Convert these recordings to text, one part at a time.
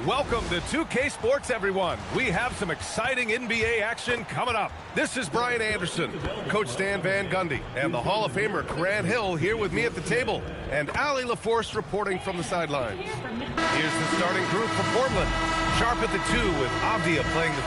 Welcome to 2K Sports, everyone. We have some exciting NBA action coming up. This is Brian Anderson, Coach Stan Van Gundy, and the Hall of Famer Grant Hill here with me at the table, and Allie LaForce reporting from the sidelines. Here's the starting group for Portland. Sharp at the 2 with Avdia playing the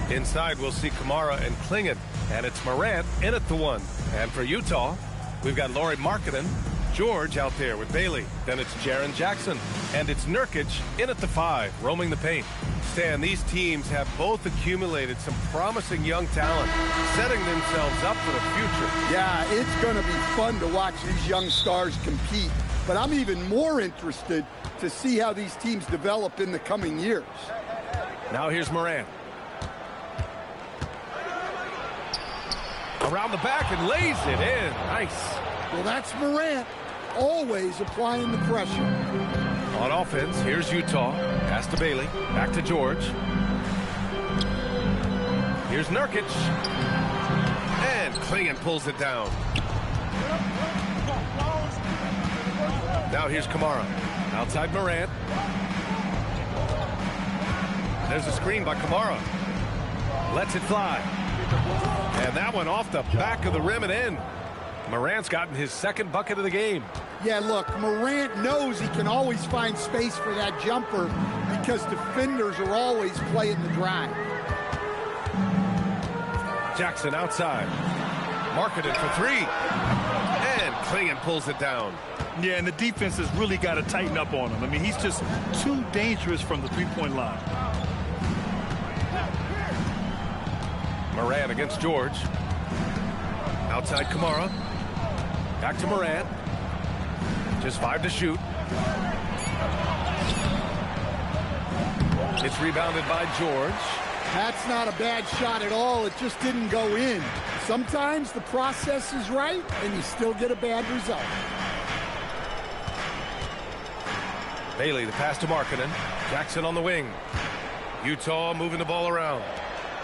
3. Inside, we'll see Kamara and Klingon, and it's Morant in at the 1. And for Utah, we've got Lauri Markkanen, George out there with Bailey. Then it's Jaren Jackson. And it's Nurkic in at the 5, roaming the paint. Stan, these teams have both accumulated some promising young talent, setting themselves up for the future. Yeah, it's going to be fun to watch these young stars compete. But I'm even more interested to see how these teams develop in the coming years. Now here's Morant. Around the back and lays it in. Nice. Well, that's Morant, always applying the pressure. On offense, here's Utah. Pass to Bailey. Back to George. Here's Nurkic. And Klingon pulls it down. Now here's Kamara. Outside Morant. There's a screen by Kamara. Lets it fly. And that one off the back of the rim and in. Morant's gotten his second bucket of the game. Yeah, look, Morant knows he can always find space for that jumper because defenders are always playing the drive. Jackson outside. Markkanen for 3. And Klingon pulls it down. Yeah, and the defense has really got to tighten up on him. I mean, he's just too dangerous from the three-point line. Morant against George. Outside Kamara. Back to Morant. Just 5 to shoot. It's rebounded by George. That's not a bad shot at all. It just didn't go in. Sometimes the process is right, and you still get a bad result. Bailey, the pass to Markkanen. Jackson on the wing. Utah moving the ball around.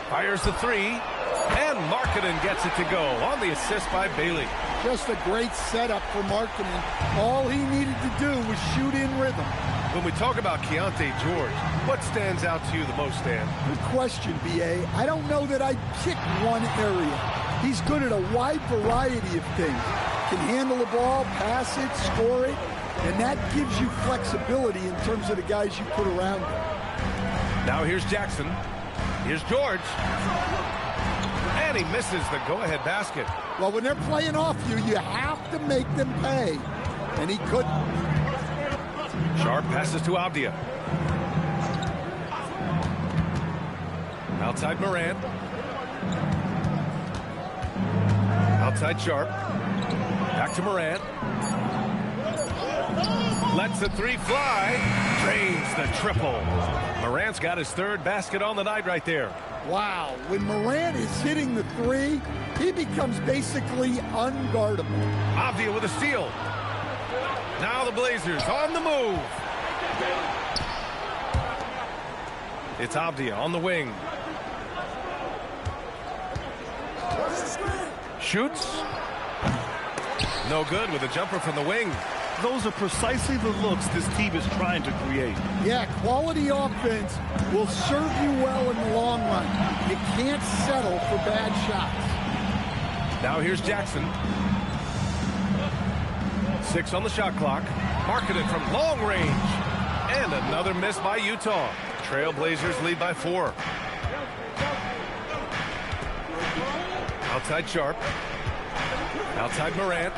Fires the 3. And Markkanen gets it to go on the assist by Bailey. Just a great setup for Markkanen. All he needed to do was shoot in rhythm. When we talk about Keontae George, what stands out to you the most, Stan? Good question, B.A. I don't know that I'd pick one area. He's good at a wide variety of things. Can handle the ball, pass it, score it, and that gives you flexibility in terms of the guys you put around him. Now here's Jackson. Here's George. And he misses the go-ahead basket. Well, when they're playing off you, you have to make them pay. And he couldn't. Sharp passes to Avdia. Outside Morant. Outside Sharp. Back to Morant. Lets the 3 fly. Drains the triple. Morant's got his 3rd basket on the night right there. Wow, when Morant is hitting the 3, he becomes basically unguardable. Avdia with a steal. Now the Blazers on the move. It's Avdia on the wing. Shoots. No good with a jumper from the wing. Those are precisely the looks this team is trying to create. Yeah, quality offense will serve you well in the long run. You can't settle for bad shots. Now here's Jackson. 6 on the shot clock. Markkanen from long range. And another miss by Utah. Trailblazers lead by 4. Outside Sharp. Outside Morant.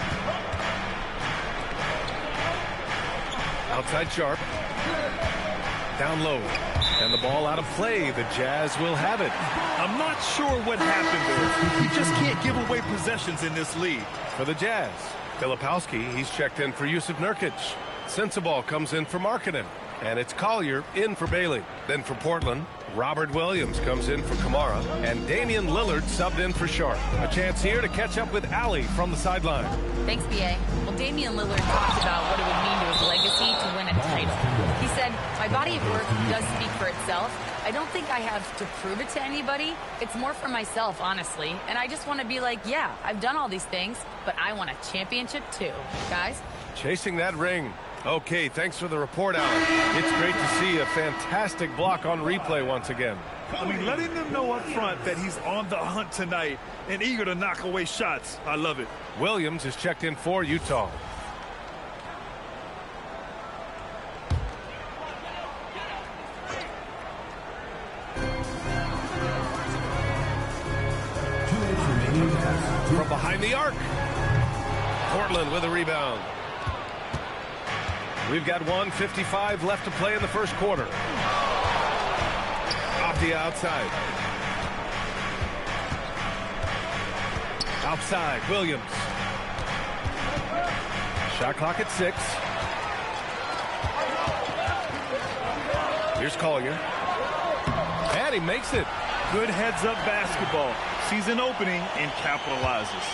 Outside Sharp. Down low. And the ball out of play. The Jazz will have it. I'm not sure what happened there. You just can't give away possessions in this league. For the Jazz, Filipowski, he's checked in for Jusuf Nurkic. Sensabaugh comes in for Markkanen. And it's Collier in for Bailey. Then for Portland, Robert Williams comes in for Kamara. And Damian Lillard subbed in for Sharp. A chance here to catch up with Allie from the sideline. Thanks, B.A. Well, Damian Lillard talked about what it would mean to his legacy to win a title. He said, my body of work does speak for itself. I don't think I have to prove it to anybody. It's more for myself, honestly. And I just want to be like, yeah, I've done all these things, but I want a championship too. Guys? Chasing that ring. Okay, thanks for the report, Alan. It's great to see a fantastic block on replay once again. I mean, letting them know up front that he's on the hunt tonight and eager to knock away shots. I love it. Williams is checked in for Utah. From behind the arc. Portland with a rebound. We've got 1:55 left to play in the first quarter. Off the outside. Outside, Williams. Shot clock at 6. Here's Collier. And he makes it. Good heads-up basketball. Sees an opening and capitalizes.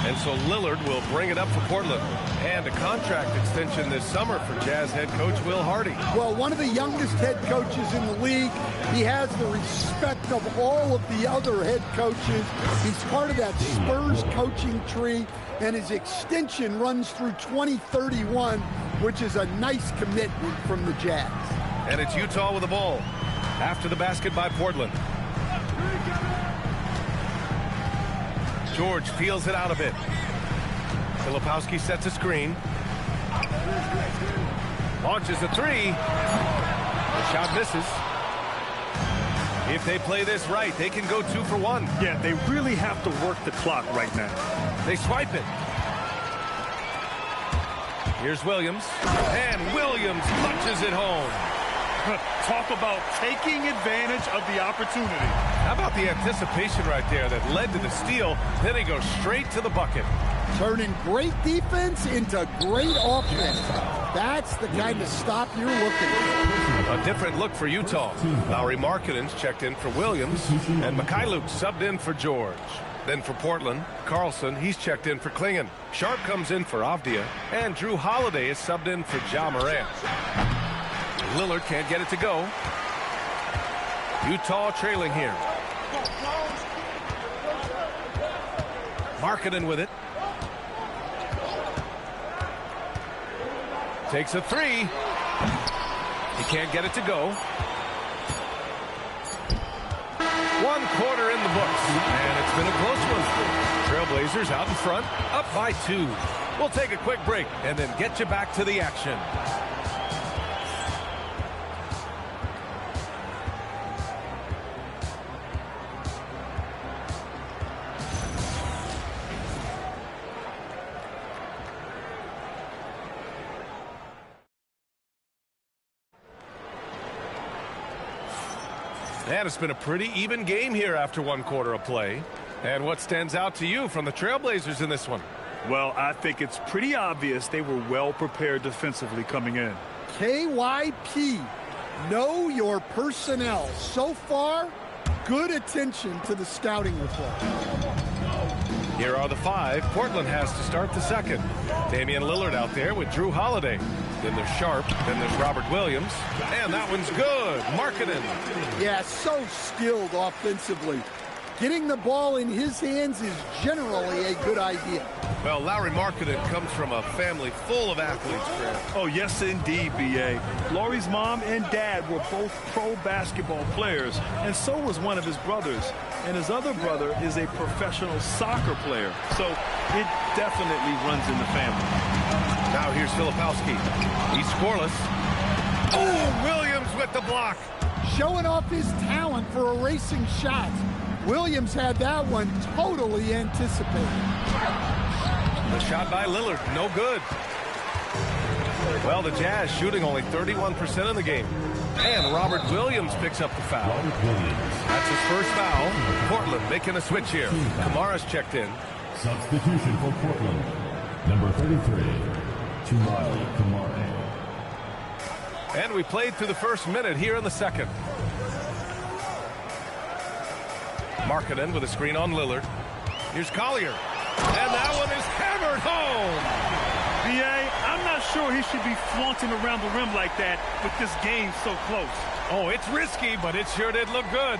And so Lillard will bring it up for Portland. And a contract extension this summer for Jazz head coach Will Hardy. Well, one of the youngest head coaches in the league. He has the respect of all of the other head coaches. He's part of that Spurs coaching tree, and his extension runs through 2031, which is a nice commitment from the Jazz. And it's Utah with the ball. After the basket by Portland. George peels it out a bit. Filipowski sets a screen. Launches a 3. The shot misses. If they play this right, they can go 2 for 1. Yeah, they really have to work the clock right now. They swipe it. Here's Williams. And Williams punches it home. Talk about taking advantage of the opportunity. How about the anticipation right there that led to the steal? Then he goes straight to the bucket. Turning great defense into great offense. That's the kind of stop you're looking for. A different look for Utah. Lauri Markkanen's checked in for Williams, and Mikhailuk subbed in for George. Then for Portland, Carlson, he's checked in for Klingon. Sharp comes in for Avdia, and Drew Holiday is subbed in for Ja Morant. Lillard can't get it to go. Utah trailing here. Markkanen with it. Takes a 3. He can't get it to go. 1 quarter in the books. And it's been a close one. Trailblazers out in front, up by 2. We'll take a quick break and then get you back to the action. And it's been a pretty even game here after 1 quarter of play. And what stands out to you from the Trailblazers in this one? Well, I think it's pretty obvious they were well prepared defensively coming in. KYP, know your personnel. So far, good attention to the scouting report. Here are the 5. Portland has to start the second. Damian Lillard out there with Drew Holiday. Then there's Sharp. Then there's Robert Williams. And that one's good. Markkanen. Yeah, so skilled offensively. Getting the ball in his hands is generally a good idea. Well, Lauri Markkanen comes from a family full of athletes, Grant. Oh, yes, indeed, B.A. Lauri's mom and dad were both pro basketball players, and so was one of his brothers. And his other brother is a professional soccer player. So it definitely runs in the family. Now here's Filipowski. He's scoreless. Oh, Williams with the block. Showing off his talent for erasing shots. Williams had that one totally anticipated. The shot by Lillard, no good. Well, the Jazz shooting only 31% in the game. And Robert Williams picks up the foul. That's his first foul. Portland making a switch here. Kamara's checked in. Substitution for Portland. Number 33, Tumari Kamara. And we played through the first minute here in the second. Markkanen with a screen on Lillard. Here's Collier. And that one is hammered home. B.A., I'm not sure he should be flaunting around the rim like that with this game so close. Oh, it's risky, but it sure did look good.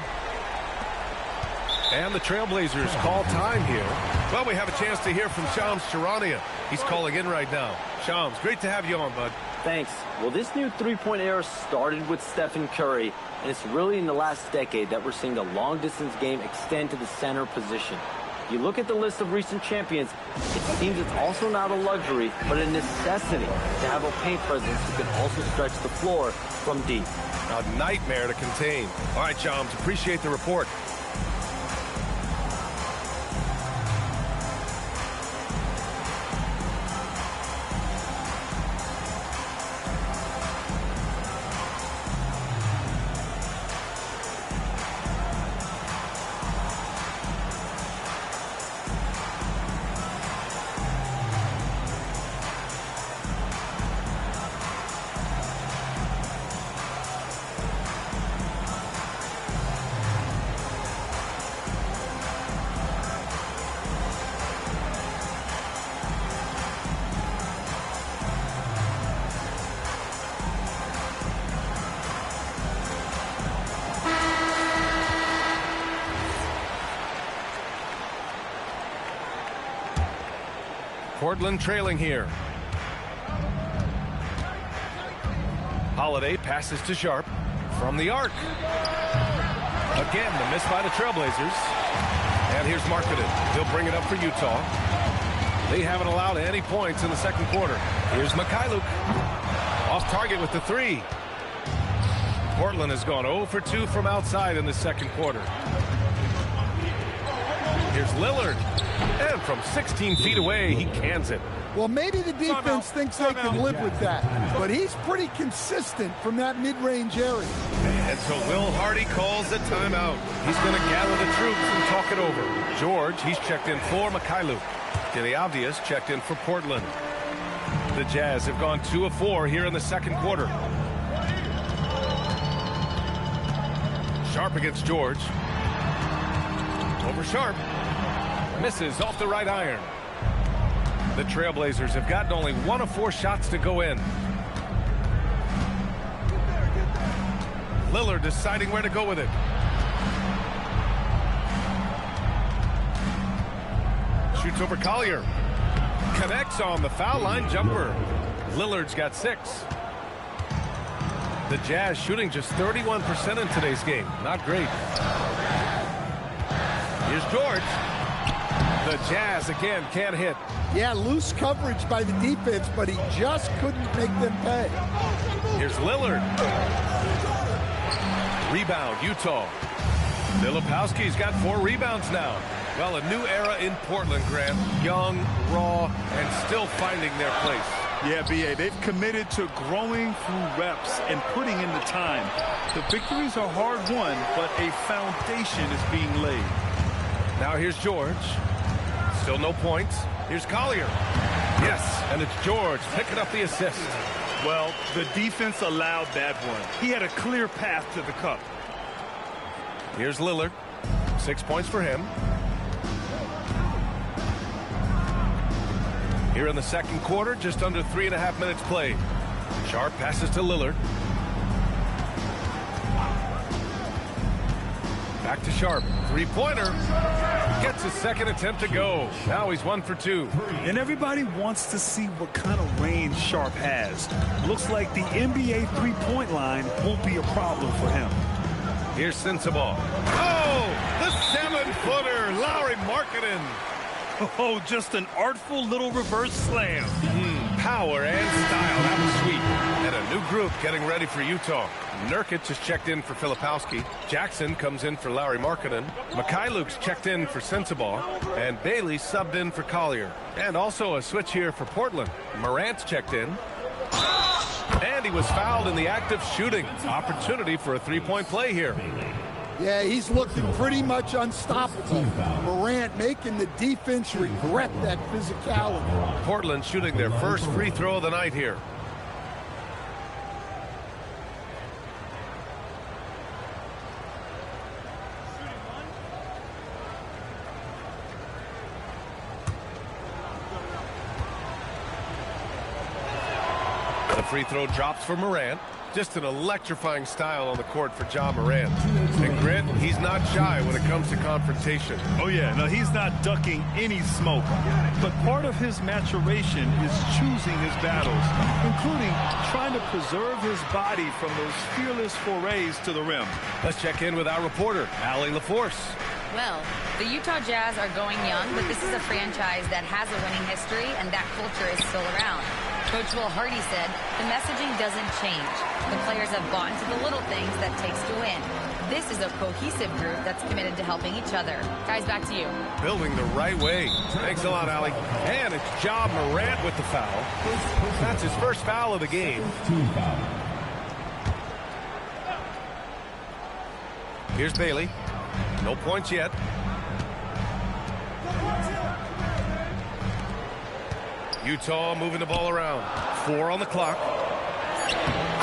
And the Trailblazers call time here. Well, we have a chance to hear from Shams Charania. He's calling in right now. Shams, great to have you on, bud. Thanks. Well, this new three-point era started with Stephen Curry, and it's really in the last decade that we're seeing the long-distance game extend to the center position. You look at the list of recent champions, it seems it's also not a luxury, but a necessity to have a paint presence who can also stretch the floor from deep. A nightmare to contain. All right, Shams, appreciate the report. Portland trailing here. Holiday passes to Sharp from the arc. Again, the miss by the Trailblazers. And here's Markkanen. He'll bring it up for Utah. They haven't allowed any points in the second quarter. Here's Mikhailuk. Off target with the three. Portland has gone 0 for 2 from outside in the second quarter. Here's Lillard. And from 16 feet away, he cans it. Well, maybe the defense thinks they can live with that, but he's pretty consistent from that mid-range area. And so Will Hardy calls the timeout. He's going to gather the troops and talk it over. George, he's checked in for Mikhailuk. Kenny Obvious checked in for Portland. The Jazz have gone 2 of 4 here in the second quarter. Sharp against George. Over Sharp. Misses off the right iron. The Trailblazers have gotten only 1 of 4 shots to go in. Lillard deciding where to go with it. Shoots over Collier. Connects on the foul line jumper. Lillard's got 6. The Jazz shooting just 31% in today's game. Not great. Here's George. The Jazz again can't hit. Yeah, loose coverage by the defense, but he just couldn't make them pay. Here's Lillard. Rebound, Utah. Filipowski's got 4 rebounds now. Well, a new era in Portland, Grant. Young, raw, and still finding their place. Yeah, B.A., they've committed to growing through reps and putting in the time. The victories are hard-won, but a foundation is being laid. Now here's George. Still no points. Here's Collier. Yes, and it's George picking up the assist. Well, the defense allowed that one. He had a clear path to the cup. Here's Lillard. 6 points for him. Here in the second quarter, just under 3.5 minutes played. Sharp passes to Lillard. Back to Sharp. Three-pointer. Gets his second attempt to go. Now he's 1 for 2. And everybody wants to see what kind of range Sharp has. Looks like the NBA three-point line won't be a problem for him. Here's Sensabaugh. Oh, the 7-footer, Lauri Markkanen. Oh, just an artful little reverse slam. Power and style. That was sweet. And a new group getting ready for Utah. Nurkic is checked in for Filipowski. Jackson comes in for Lauri Markkanen. Mikhailuk's checked in for Sensabaugh. And Bailey subbed in for Collier. And also a switch here for Portland. Morant's checked in. And he was fouled in the act of shooting. Opportunity for a three-point play here. Yeah, he's looking pretty much unstoppable. Morant making the defense regret that physicality. Portland shooting their first free throw of the night here. The free throw drops for Morant. Just an electrifying style on the court for Ja Morant. And Grant, he's not shy when it comes to confrontation. Oh, yeah. No, he's not ducking any smoke. But part of his maturation is choosing his battles, including trying to preserve his body from those fearless forays to the rim. Let's check in with our reporter, Allie LaForce. Well, the Utah Jazz are going young, but this is a franchise that has a winning history, and that culture is still around. Coach Will Hardy said the messaging doesn't change. The players have bought into the little things that takes to win. This is a cohesive group that's committed to helping each other. Guys, back to you. Building the right way. Thanks a lot, Allie. And it's Ja Morant with the foul. That's his first foul of the game. Team foul. Here's Bailey. No points yet. Utah moving the ball around. 4 on the clock.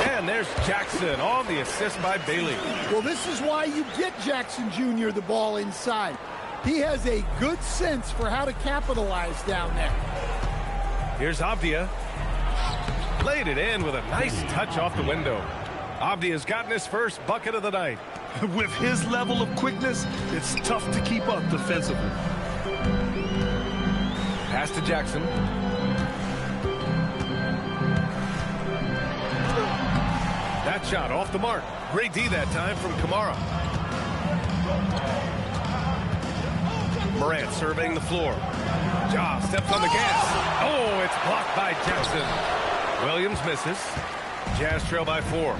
And there's Jackson on the assist by Bailey. Well, this is why you get Jackson Jr. the ball inside. He has a good sense for how to capitalize down there. Here's Avdia. Laid it in with a nice touch off the window. Avdia's gotten his first bucket of the night. With his level of quickness, it's tough to keep up defensively. Pass to Jackson. That shot off the mark. Great D that time from Kamara. Morant surveying the floor. Ja steps on the gas. Oh, it's blocked by Jackson. Williams misses. Jazz trail by 4.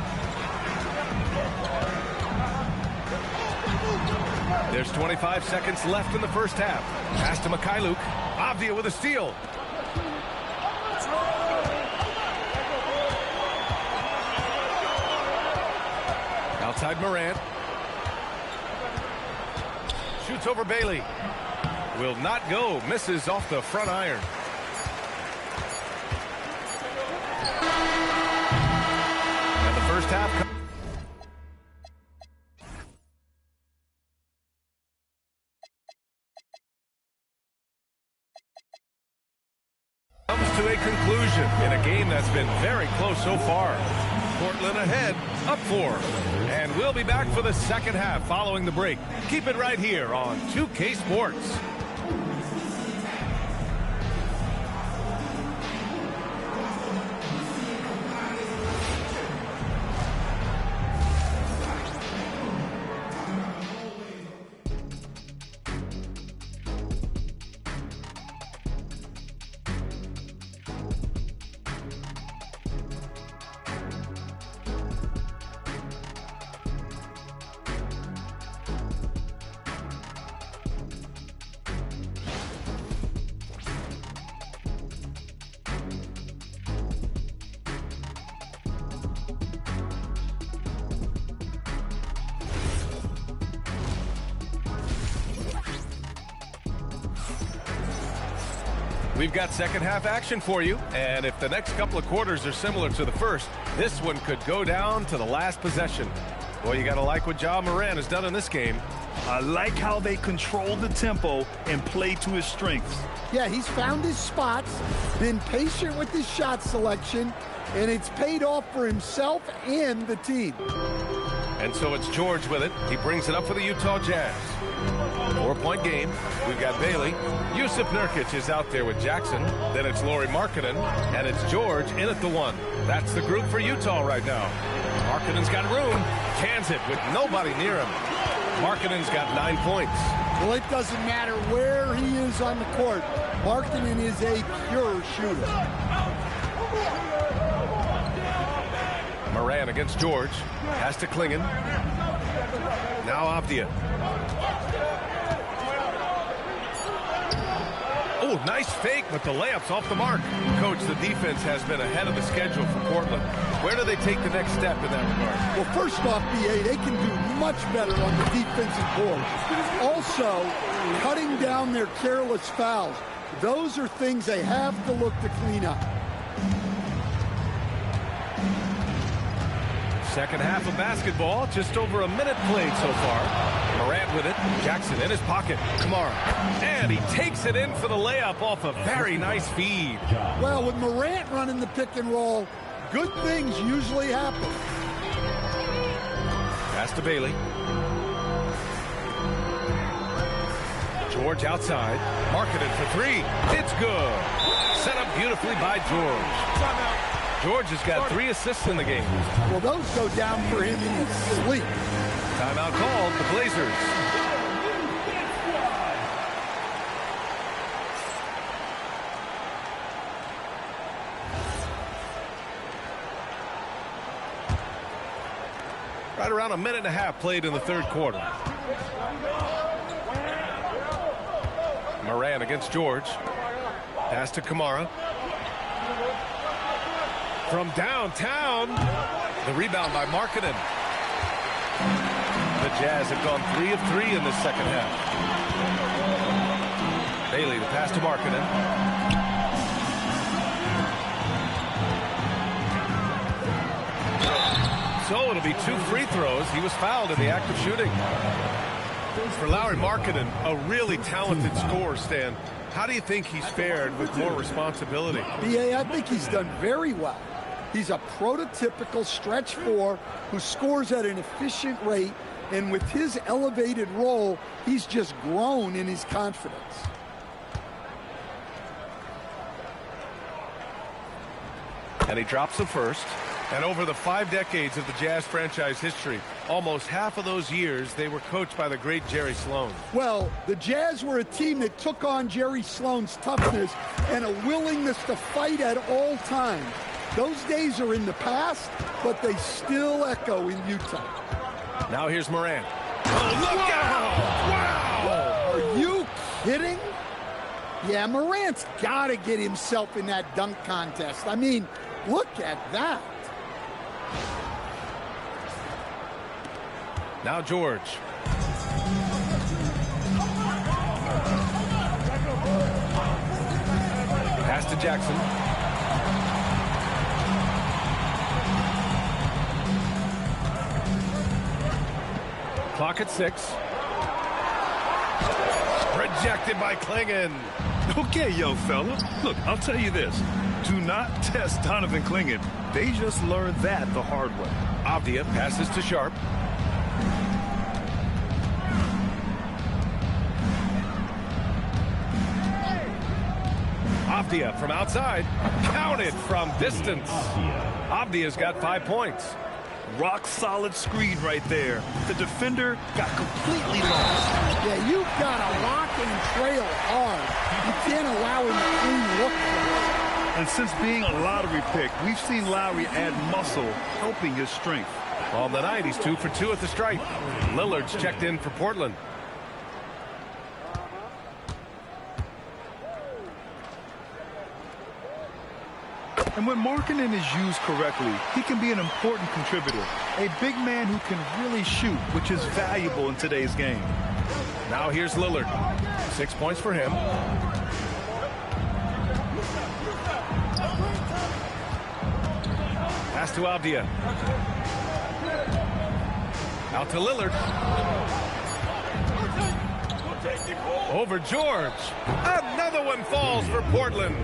There's 25 seconds left in the first half. Pass to Mikhailuk. Avdia with a steal. Outside Morant. Shoots over Bailey. Will not go. Misses off the front iron. And the first half comes to a conclusion in a game that's been very close so far. Portland ahead, up 4. And we'll be back for the second half following the break. Keep it right here on 2K Sports. We've got second half action for you, and if the next couple of quarters are similar to the first, this one could go down to the last possession. Boy, you got to like what Ja Morant has done in this game. I like how they control the tempo and play to his strengths. Yeah, he's found his spots, been patient with his shot selection, and it's paid off for himself and the team. And so it's George with it. He brings it up for the Utah Jazz. 4-point game. We've got Bailey. Yusuf Nurkic is out there with Jackson. Then it's Lauri Markkanen, and it's George in at the 1. That's the group for Utah right now. Markkanen's got room. Cans it with nobody near him. Markkanen's got 9 points. Well, it doesn't matter where he is on the court. Markkanen is a pure shooter. Morant against George. Has to Klingon. Now Avdia. Oh, nice fake, but the layup's off the mark. Coach, the defense has been ahead of the schedule for Portland. Where do they take the next step in that regard? Well, first off, BA, they can do much better on the defensive boards. Also, cutting down their careless fouls. Those are things they have to look to clean up. Second half of basketball, just over a minute played so far. Morant with it, Jackson in his pocket, Kamara, and he takes it in for the layup off a very nice feed. Well, with Morant running the pick and roll, good things usually happen. Pass to Bailey. George outside. Marketed for three. It's good. Set up beautifully by George. George has got 3 assists in the game. Well, those go down for him in his sleep. Timeout called, the Blazers. Right around a minute and a half played in the third quarter. Moran against George. Pass to Kamara. From downtown. The rebound by Markkanen. The Jazz have gone 3 of 3 in this second half. Bailey, the pass to Markkanen. So it'll be 2 free throws. He was fouled in the act of shooting. For Lauri Markkanen, a really talented scorer, Stan. How do you think he's fared with more responsibility? B.A., I think he's done very well. He's a prototypical stretch 4 who scores at an efficient rate, and with his elevated role, he's just grown in his confidence. And he drops the first. And over the 5 decades of the Jazz franchise history, almost half of those years, they were coached by the great Jerry Sloan. Well, the Jazz were a team that took on Jerry Sloan's toughness and a willingness to fight at all times. Those days are in the past, but they still echo in Utah. Now here's Moran. Oh, look out! Wow! Are you kidding? Yeah, Morant's got to get himself in that dunk contest. I mean, look at that. Now George. Pass to Jackson. Clock at 6. Rejected by Clingan. Okay, young fella. Look, I'll tell you this. Do not test Donovan Clingan. They just learned that the hard way. Avdia passes to Sharp. Avdia from outside. Counted from distance. Avdia's got 5 points. Rock solid screen right there. The defender got completely lost. Yeah, you've got to lock and trail hard. You can't allow him to clean look for it. And since being a lottery pick, we've seen Lowry add muscle, helping his strength. On the night, he's 2 for 2 at the stripe. Lillard's checked in for Portland. And when Markkanen is used correctly, he can be an important contributor. A big man who can really shoot, which is valuable in today's game. Now here's Lillard. 6 points for him. Pass to Avdia. Out to Lillard. Over George. Another one falls for Portland.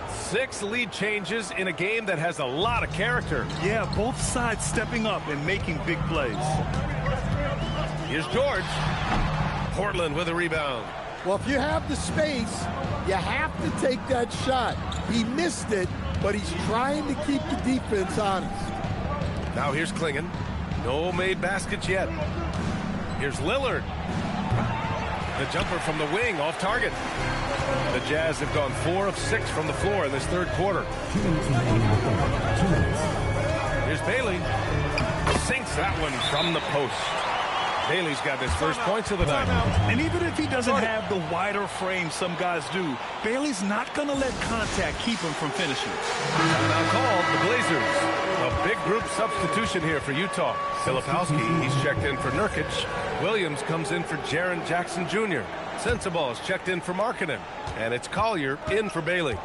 6 lead changes in a game that has a lot of character. Yeah, both sides stepping up and making big plays. Here's George. Portland with a rebound. Well, if you have the space, you have to take that shot. He missed it, but he's trying to keep the defense honest. Now here's Clingan. No made baskets yet. Here's Lillard. The jumper from the wing off target. The Jazz have gone 4 of 6 from the floor in this third quarter. Here's Bailey. Sinks that one from the post. Bailey's got his first points of the night. And even if he doesn't have the wider frame some guys do, Bailey's not going to let contact keep him from finishing. Timeout called, the Blazers. A big group substitution here for Utah. Filipowski, he's checked in for Nurkic. Williams comes in for Jaren Jackson Jr. Sensabaugh is checked in for Markkanen. And it's Collier in for Bailey.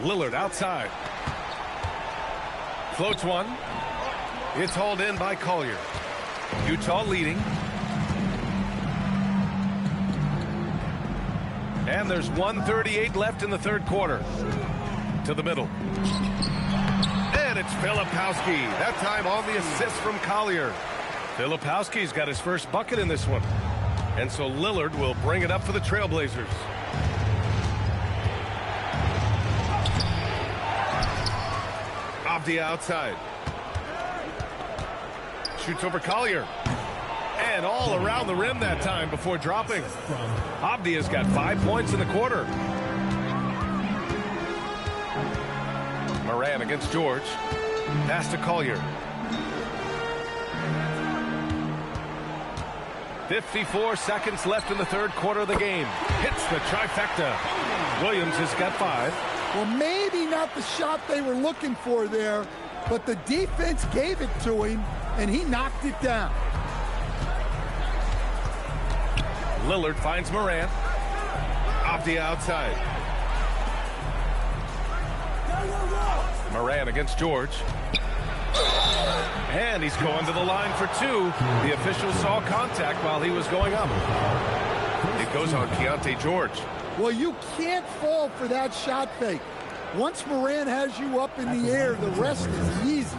Lillard outside. Floats one. It's hauled in by Collier. Utah leading. And there's 1:38 left in the third quarter. To the middle. And it It's Filipowski. That time on the assist from Collier. Filipowski's got his first bucket in this one. And so Lillard will bring it up for the Trailblazers. Avdia outside. Shoots over Collier. And all around the rim that time before dropping. Avdia's got 5 points in the quarter. Moran against George. Pass to Collier. 54 seconds left in the third quarter of the game. Hits the trifecta. Williams has got 5. Well, maybe not the shot they were looking for there, but the defense gave it to him, and he knocked it down. Lillard finds Moran. Avdia outside. Moran against George. And he's going to the line for 2. The official saw contact while he was going up. It goes on Keontae George. Well, you can't fall for that shot fake. Once Moran has you up in the air, the rest is easy.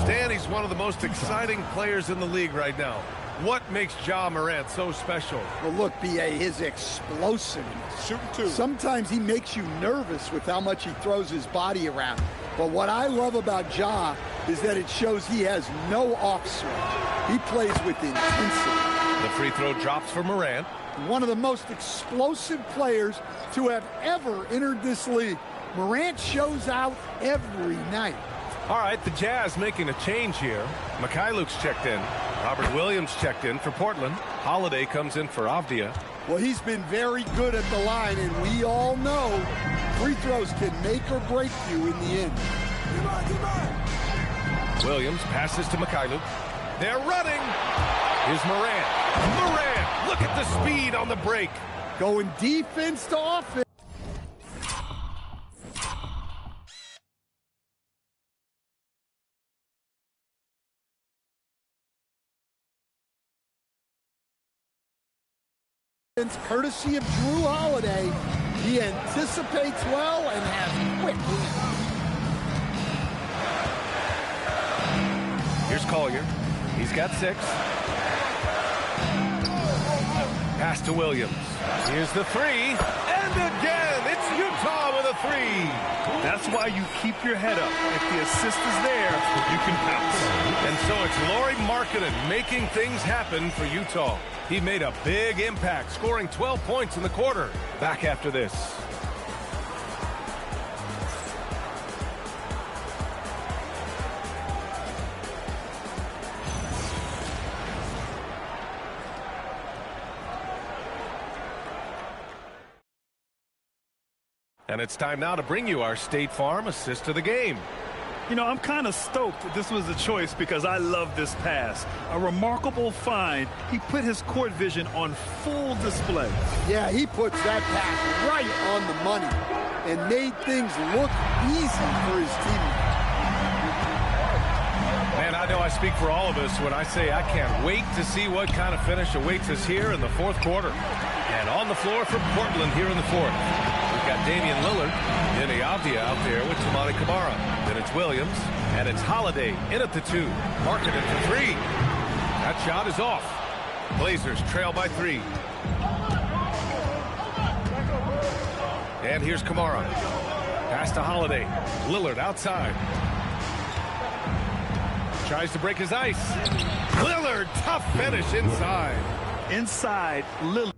Stan, he's one of the most exciting players in the league right now. What makes Ja Morant so special? Well, look, B.A., his explosiveness. Shooting too. Sometimes he makes you nervous with how much he throws his body around. But what I love about Ja is that it shows he has no off switch. He plays with intensity. The free throw drops for Morant. One of the most explosive players to have ever entered this league. Morant shows out every night. All right, the Jazz making a change here. Mikhailuk's checked in. Robert Williams checked in for Portland. Holiday comes in for Avdia. Well, he's been very good at the line, and we all know free throws can make or break you in the end. Williams passes to Mikhailuk. They're running. Here's Morant. Morant, look at the speed on the break. Going defense to offense. Courtesy of Drew Holiday. He anticipates well and has quick hands. Here's Collier. He's got 6. Pass to Williams. Here's the 3. And again, it's Utah with a 3. That's why you keep your head up. If the assist is there, you can pounce. And so it's Lauri Markkanen making things happen for Utah. He made a big impact, scoring 12 points in the quarter. Back after this. And it's time now to bring you our State Farm assist of the game. You know, I'm kind of stoked that this was a choice because I love this pass. A remarkable find. He put his court vision on full display. Yeah, he puts that pass right on the money and made things look easy for his teammates. Man, I know I speak for all of us when I say I can't wait to see what kind of finish awaits us here in the fourth quarter. And on the floor for Portland here in the fourth. We've got Damian Lillard, Denny Avdia out there with Toumani Camara. Then it's Williams, and it's Holiday in at the 2. Markkanen for 3. That shot is off. Blazers trail by 3. And here's Camara. Pass to Holiday. Lillard outside. Tries to break his ice. Lillard, tough finish inside. Inside, Lillard.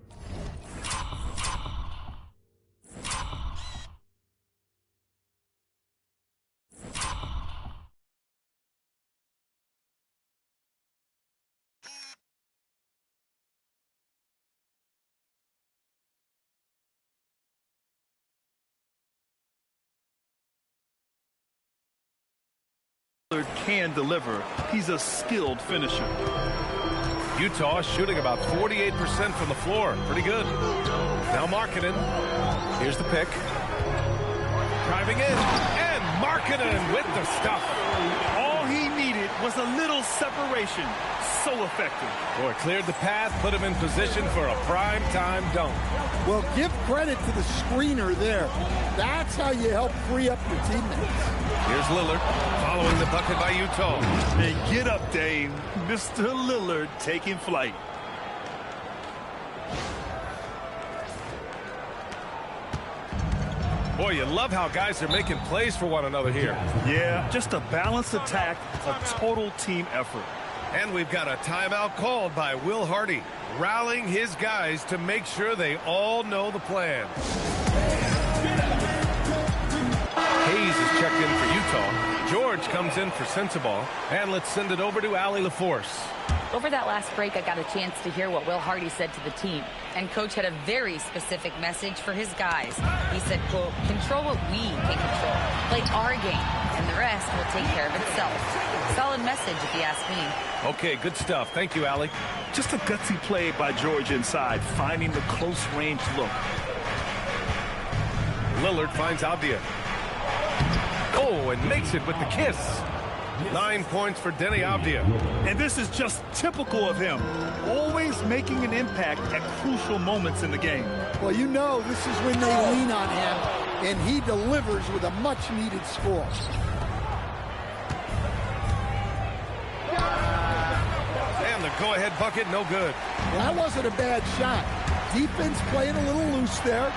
Can deliver. He's a skilled finisher. Utah shooting about 48% from the floor. Pretty good. Now Markkanen. Here's the pick. Driving in. And Markkanen with the stuff. All he needed was a little separation. So effective. Boy, cleared the path, put him in position for a prime-time dunk. Well, give credit to the screener there. That's how you help free up your teammates. Here's Lillard following the bucket by Utah. Hey, get up, Dave. Mr. Lillard taking flight. Boy, you love how guys are making plays for one another here. Yeah, just a balanced attack, a total team effort. And we've got a timeout called by Will Hardy, rallying his guys to make sure they all know the plan. Hayes is checked in for Utah. George comes in for Sensabaugh. And let's send it over to Allie LaForce. Over that last break, I got a chance to hear what Will Hardy said to the team. And Coach had a very specific message for his guys. He said, quote, control what we can control. Play our game, and the rest will take care of itself. Solid message, if you ask me. Okay, good stuff. Thank you, Allie. Just a gutsy play by George inside, finding the close-range look. Lillard finds Avdia. Oh, and makes it with the kiss. 9 points for Denny Avdia. And this is just typical of him, always making an impact at crucial moments in the game. Well, you know this is when they lean on him, and he delivers with a much-needed score. And the go-ahead bucket, no good. Well, that wasn't a bad shot. Defense playing a little loose there.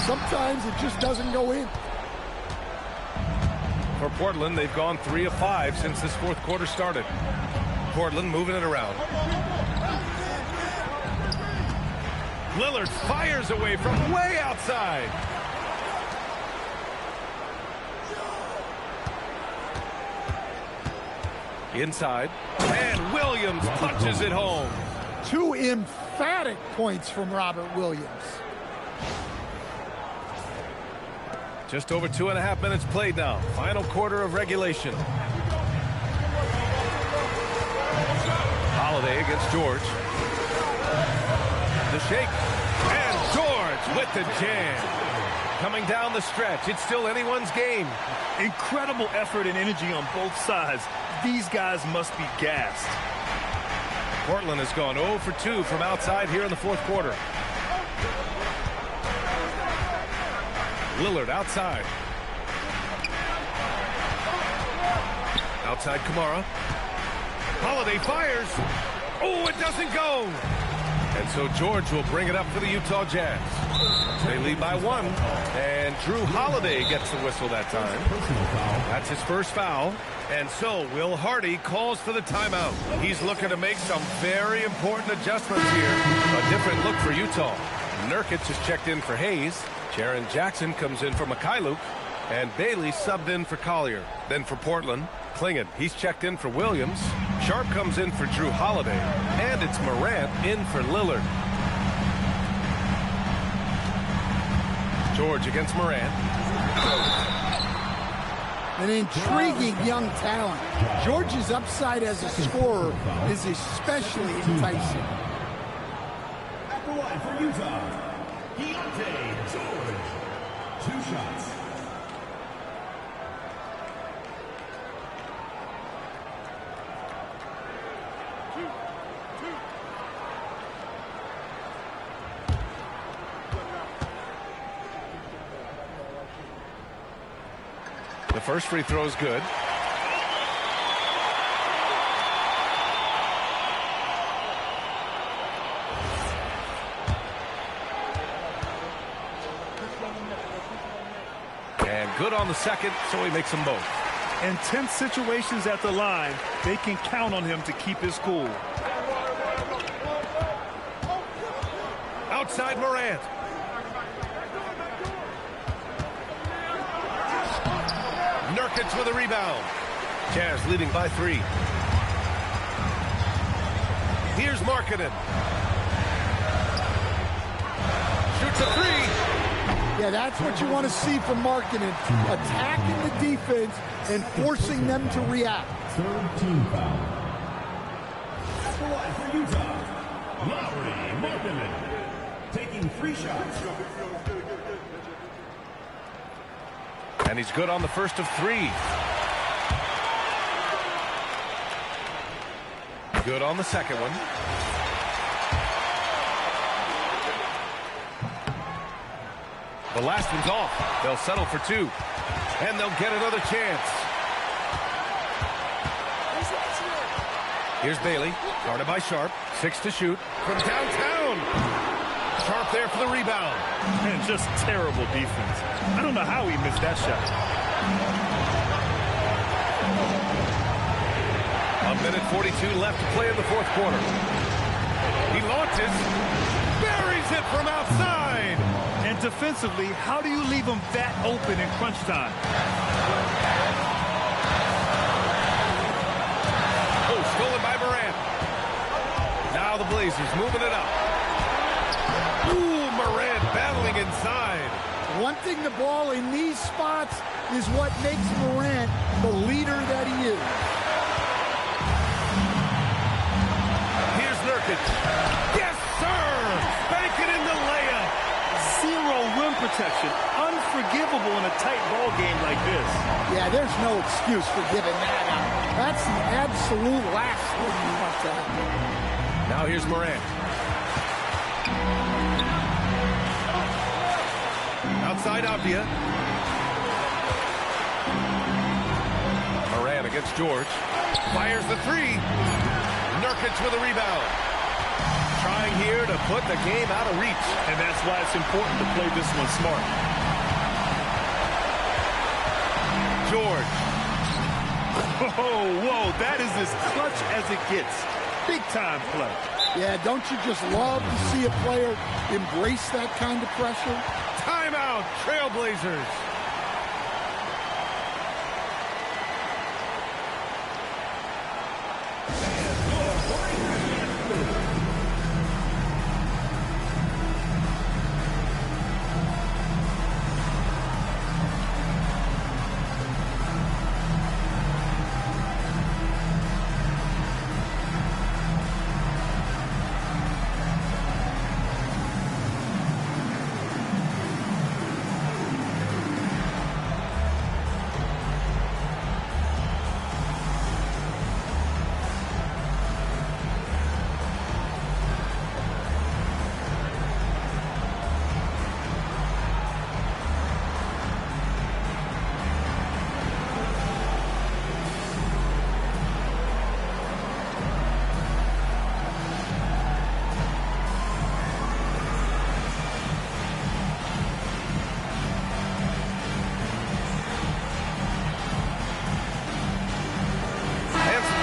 Sometimes it just doesn't go in. For Portland, they've gone 3 of 5 since this fourth quarter started. Portland moving it around. Lillard fires away from way outside. Inside. And Williams punches it home. 2 emphatic points from Robert Williams. Just over 2.5 minutes played now. Final quarter of regulation. Holiday against George. The shake. And George with the jam. Coming down the stretch. It's still anyone's game. Incredible effort and energy on both sides. These guys must be gassed. Portland has gone 0 for 2 from outside here in the fourth quarter. Lillard outside. Outside Kamara. Holiday fires. Oh, it doesn't go. And so George will bring it up for the Utah Jazz. They lead by 1. And Drew Holiday gets the whistle that time. That's his first foul. And so Will Hardy calls for the timeout. He's looking to make some very important adjustments here. A different look for Utah. Nurkic is checked in for Hayes. Jaren Jackson comes in for Mikhailuk, and Bailey subbed in for Collier. Then for Portland, Klingon, he's checked in for Williams. Sharp comes in for Drew Holiday, and it's Morant in for Lillard. George against Morant. An intriguing young talent. George's upside as a scorer is especially enticing. At the line for Utah, George. 2 shots. The first free throw is good. And good on the second, so he makes them both. In tense situations at the line, they can count on him to keep his cool. Outside Morant. Nurkic with a rebound. Jazz leading by 3. Here's Markkanen. Shoots a 3. Yeah, that's what you want to see from Markkanen. Attacking the defense and forcing them to react. 3rd team foul. At the line for Utah, Markkanen taking 3 shots. And he's good on the first of 3. Good on the second one. The last one's off. They'll settle for 2. And they'll get another chance. Here's Bailey, guarded by Sharp. 6 to shoot from downtown. Sharp there for the rebound. And just terrible defense. I don't know how he missed that shot. 1:42 left to play in the fourth quarter. He launches, buries it from outside. And defensively, how do you leave him that open in crunch time? Oh, stolen by Morant. Now the Blazers moving it up. Ooh, Morant battling inside. Wanting the ball in these spots is what makes Morant the leader that he is. Here's Nurkic. Yes, sir! Bank it in the layup. Zero rim protection. Unforgivable in a tight ball game like this. Yeah, there's no excuse for giving that up. That's the absolute last thing you want to happen. Now here's Morant. Outside Avdia. Morant against George. Fires the 3. Nurkic with a rebound. Trying here to put the game out of reach. And that's why it's important to play this one smart. George. Whoa, that is as clutch as it gets. Big time play. Yeah, don't you just love to see a player embrace that kind of pressure? Timeout, Trailblazers.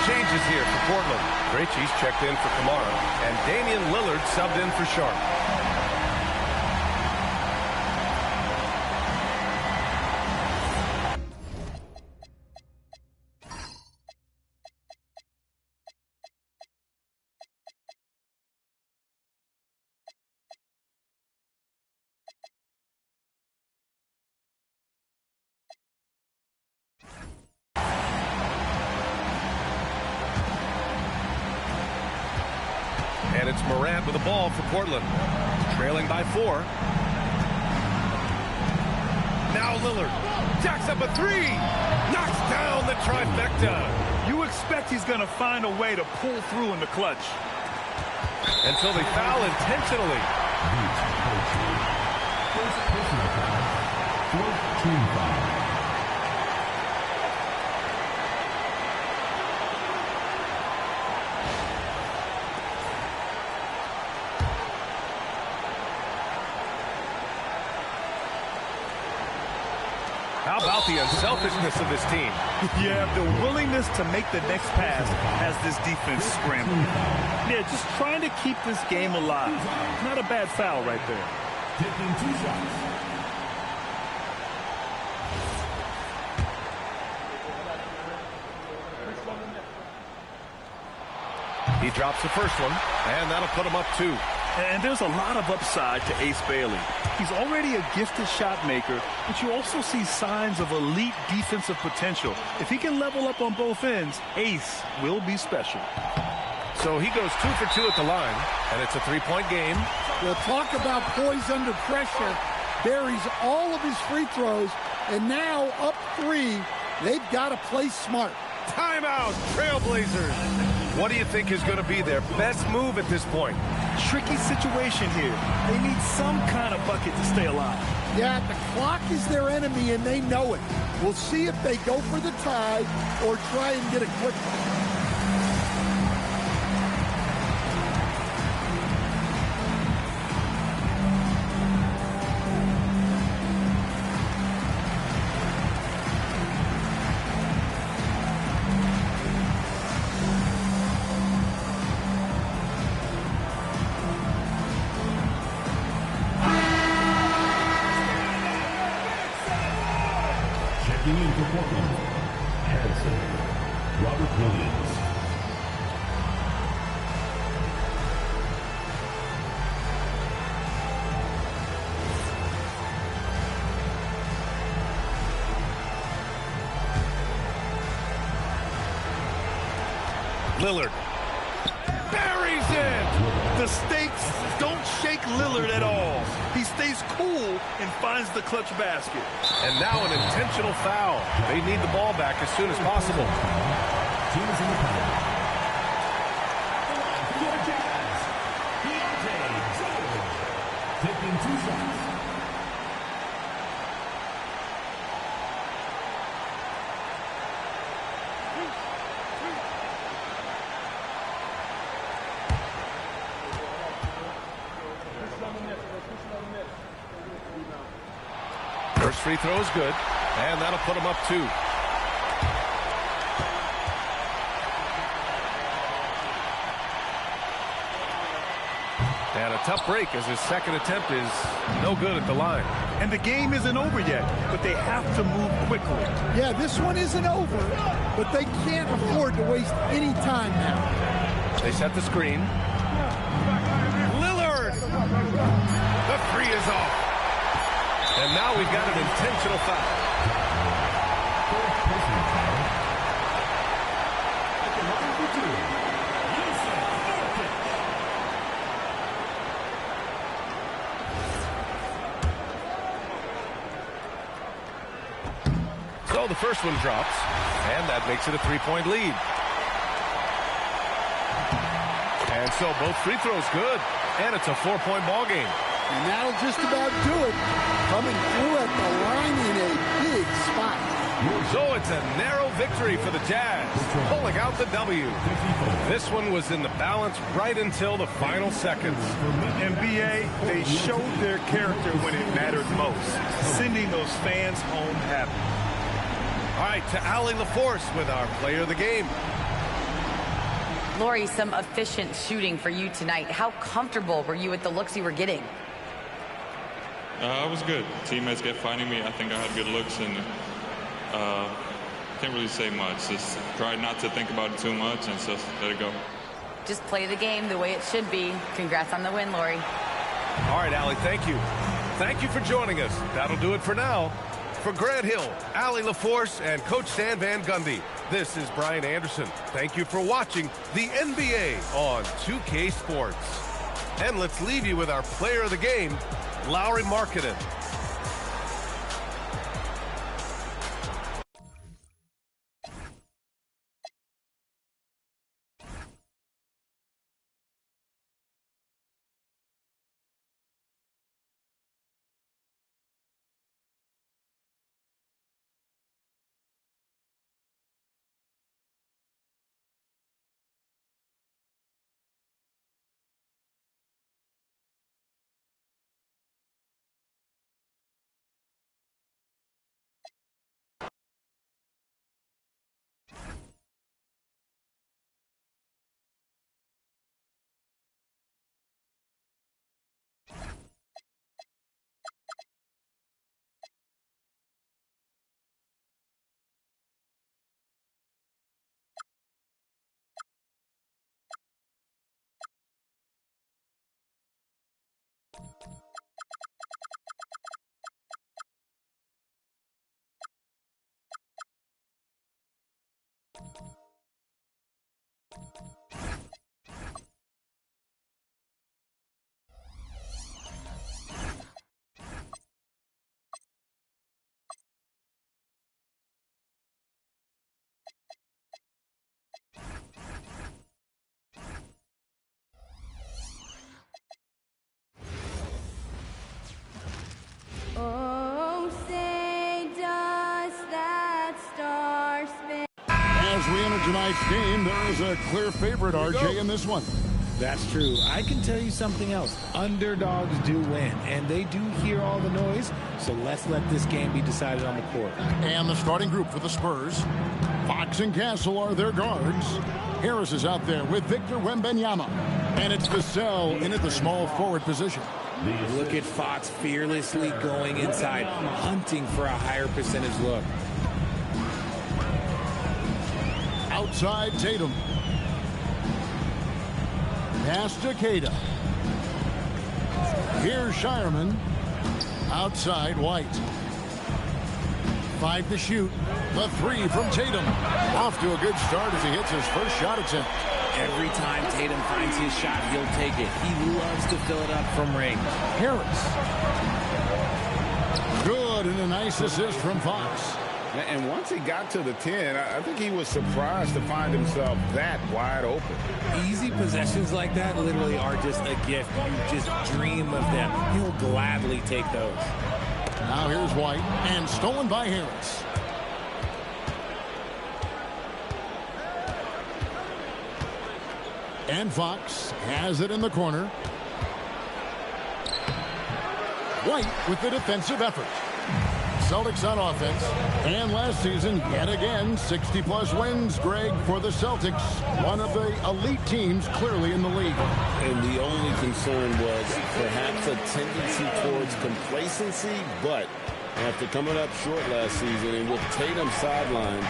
Changes here for Portland. Krejci's checked in for Kamara, and Damian Lillard subbed in for Sharp. And it's Morant with the ball for Portland. Trailing by 4. Now Lillard jacks up a 3. Knocks down the trifecta. You expect he's going to find a way to pull through in the clutch. Until they foul intentionally. First personal foul. 4th team foul. How about the unselfishness of this team? Yeah, the willingness to make the next pass has this defense scrambling. Yeah, just trying to keep this game alive. Not a bad foul right there. Taking 2 shots. He drops the first one, and that'll put him up 2. And there's a lot of upside to Ace Bailey. He's already a gifted shot maker, but you also see signs of elite defensive potential. If he can level up on both ends, Ace will be special. So he goes 2 for 2 at the line, and it's a 3-point game. We'll talk about poise under pressure. Buries all of his free throws, and now up 3. They've got to play smart. Timeout, Trailblazers. What do you think is going to be their best move at this point? tricky situation here. They need some kind of bucket to stay alive. Yeah, the clock is their enemy, and they know it. We'll see if they go for the tie or try and get a quick one. Checking in for Portland, Harrison, Robert Williams. Lillard buries it. The stakes don't shake Lillard at all. He stays cool and finds the clutch basket. And now an intentional foul. They need the ball back as soon as possible. Teams in the penalty. For your Jazz, Deontay Jones, taking 2 shots. First free throw is good, and that'll put him up 2. And a tough break as his second attempt is no good at the line. And the game isn't over yet, but they have to move quickly. Yeah, this one isn't over, but they can't afford to waste any time now. They set the screen. Lillard! The three is off. And now we've got an intentional foul. At the line for 2, Yusuf Nurkic. So the first one drops, and that makes it a 3-point lead. And so both free throws good, and it's a 4-point ball game. And that'll just about do it. Coming through at the line in a big spot. So it's a narrow victory for the Jazz, pulling out the W. This one was in the balance right until the final seconds. NBA, they showed their character when it mattered most, sending those fans home happy. All right, to Allie LaForce with our player of the game. Lori, some efficient shooting for you tonight. How comfortable were you with the looks you were getting? I was good. Teammates kept finding me. I think I had good looks, and can't really say much. Just try not to think about it too much and just let it go. Just play the game the way it should be. Congrats on the win, Lori. All right, Allie, thank you. Thank you for joining us. That'll do it for now. For Grant Hill, Allie LaForce, and Coach Stan Van Gundy, this is Brian Anderson. Thank you for watching the NBA on 2K Sports. And let's leave you with our player of the game, Lauri Markkanen. tonight's game, there is a clear favorite, RJ, in this one. That's true. I can tell you something else. Underdogs do win, and they do hear all the noise, so let's let this game be decided on the court. And the starting group for the Spurs. Fox and Castle are their guards. Harris is out there with Victor Wembanyama. And it's Vassell in at the small forward position. Look at Fox fearlessly going inside, hunting for a higher percentage look. Outside Tatum. Pass to Cada. Here's Shireman. Outside White. 5 to shoot. The 3 from Tatum. Off to a good start as he hits his first shot attempt. Every time Tatum finds his shot, he'll take it. He loves to fill it up from range. Harris. Good, and a nice assist from Fox. And once he got to the 10, I think he was surprised to find himself that wide open. Easy possessions like that literally are just a gift. You just dream of them. He'll gladly take those. Now here's White, and stolen by Harris. And Fox has it in the corner. White with the defensive effort. Celtics on offense. And last season, yet again, 60-plus wins, Greg, for the Celtics. One of the elite teams clearly in the league. And the only concern was perhaps a tendency towards complacency, but after coming up short last season and with Tatum sidelined,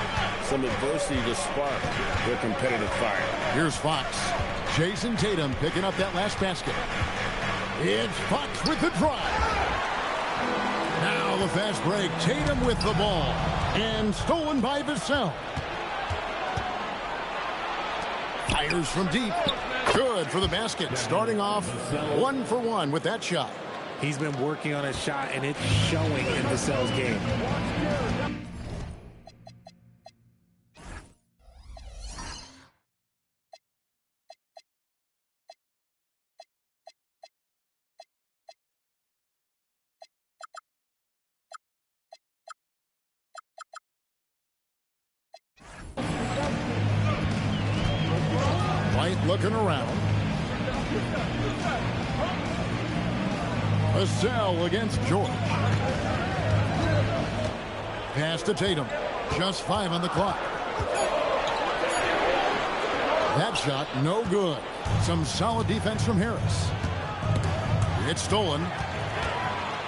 some adversity to spark their competitive fire. Here's Fox. Jason Tatum picking up that last basket. It's Fox with the drive. Now the fast break. Tatum with the ball. And stolen by Vassell. Fires from deep. Good for the basket. Starting off 1 for 1 with that shot. He's been working on his shot, and it's showing in Vassell's game. White looking around. Vassell against George. Pass to Tatum. Just 5 on the clock. That shot no good. Some solid defense from Harris. It's stolen.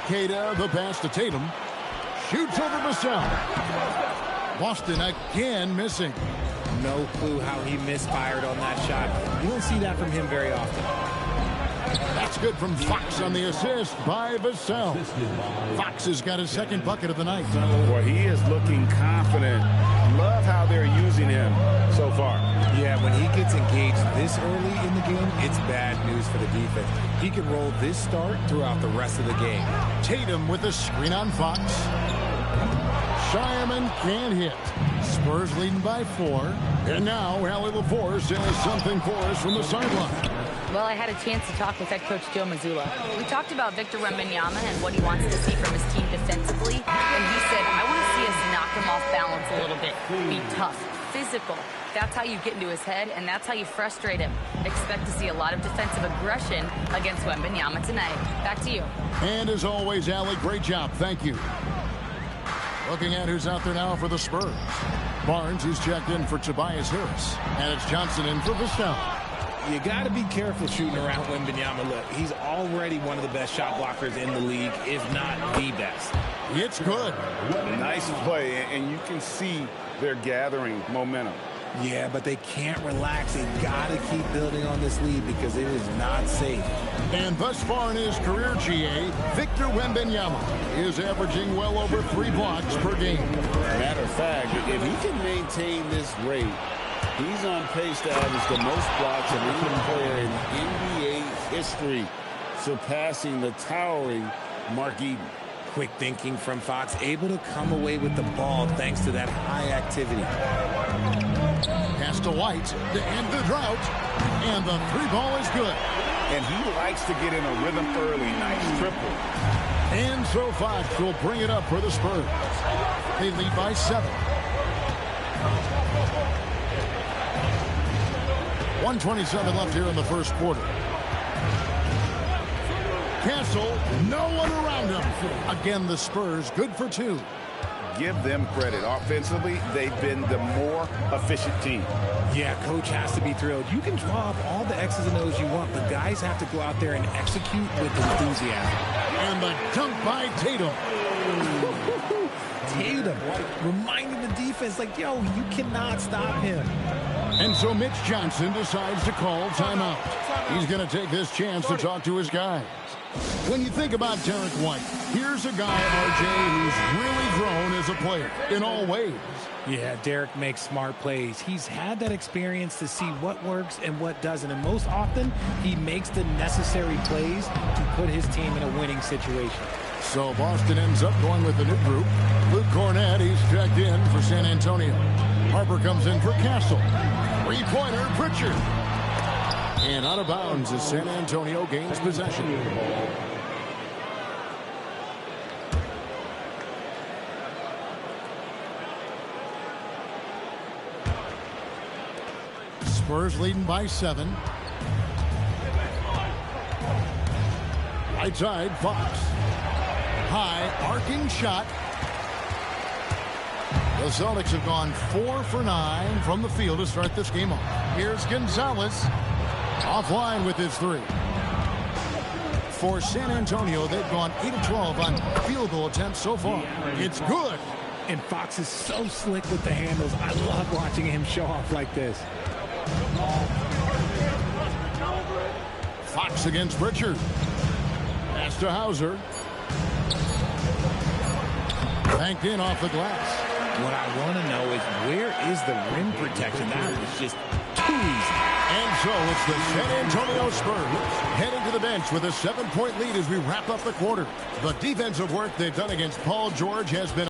Cada the pass to Tatum. Shoots over Vassell. Boston again missing. No clue how he misfired on that shot. You don't see that from him very often. That's good from Fox on the assist by Vassell. Fox has got his second bucket of the night. Well, he is looking confident. Love how they're using him so far. Yeah, when he gets engaged this early in the game, it's bad news for the defense. He can roll this start throughout the rest of the game. Tatum with a screen on Fox. Shireman can't hit. Spurs leading by 4. And now Allie LaForce says something for us from the sideline. Well, I had a chance to talk with head coach Joe Mazzulla. We talked about Victor Wembanyama and what he wants to see from his team defensively. And he said, I want to see us knock him off balance a little bit. Be tough, physical. That's how you get into his head, and that's how you frustrate him. Expect to see a lot of defensive aggression against Wembanyama tonight. Back to you. And as always, Allie, great job. Thank you. Looking at who's out there now for the Spurs. Barnes, who's checked in for Tobias Harris. And it's Johnson in for Vassell. You got to be careful shooting around Wembanyama. Look, he's already one of the best shot blockers in the league, if not the best. It's good. Nice play, and you can see they're gathering momentum. Yeah, but they can't relax. They got to keep building on this lead because it is not safe. And thus far in his career, GA, Victor Wembanyama is averaging well over 3 blocks per game. Matter of fact, if he can maintain this rate, he's on pace to average the most blocks of any player in NBA history, surpassing the towering Mark Eaton. Quick thinking from Fox, able to come away with the ball thanks to that high activity. Pass to White to end the drought, and the 3-ball is good. And he likes to get in a rhythm early. Nice triple. And so Fox will bring it up for the Spurs. They lead by 7. 1:27 left here in the first quarter. Castle, no one around him. Again, the Spurs good for 2. Give them credit. Offensively, they've been the more efficient team. Yeah, coach has to be thrilled. You can draw up all the X's and O's you want, but guys have to go out there and execute with enthusiasm. And the dunk by Tatum. Tatum reminding the defense, like, yo, you cannot stop him. And so Mitch Johnson decides to call timeout. He's going to take this chance to talk to his guys. When you think about Derek White, here's a guy, RJ, who's really grown as a player in all ways. Yeah, Derek makes smart plays. He's had that experience to see what works and what doesn't. And most often, he makes the necessary plays to put his team in a winning situation. So Boston ends up going with the new group. Luke Cornett, he's checked in for San Antonio. Harper comes in for Castle. Three-pointer, Pritchard. And out of bounds as San Antonio gains possession. Spurs leading by 7. Right side, Fox. High, arcing shot. The Celtics have gone 4 for 9 from the field to start this game off. Here's Gonzalez. Offline with his 3. For San Antonio, they've gone 8 of 12 on field goal attempts so far. It's good. And Fox is so slick with the handles. I love watching him show off like this. Fox against Pritchard. Pass to Hauser. Banked in off the glass. What I want to know is, where is the rim protection? That was just too easy. And so it's the San Antonio Spurs heading to the bench with a 7-point lead as we wrap up the quarter. The defensive work they've done against Paul George has been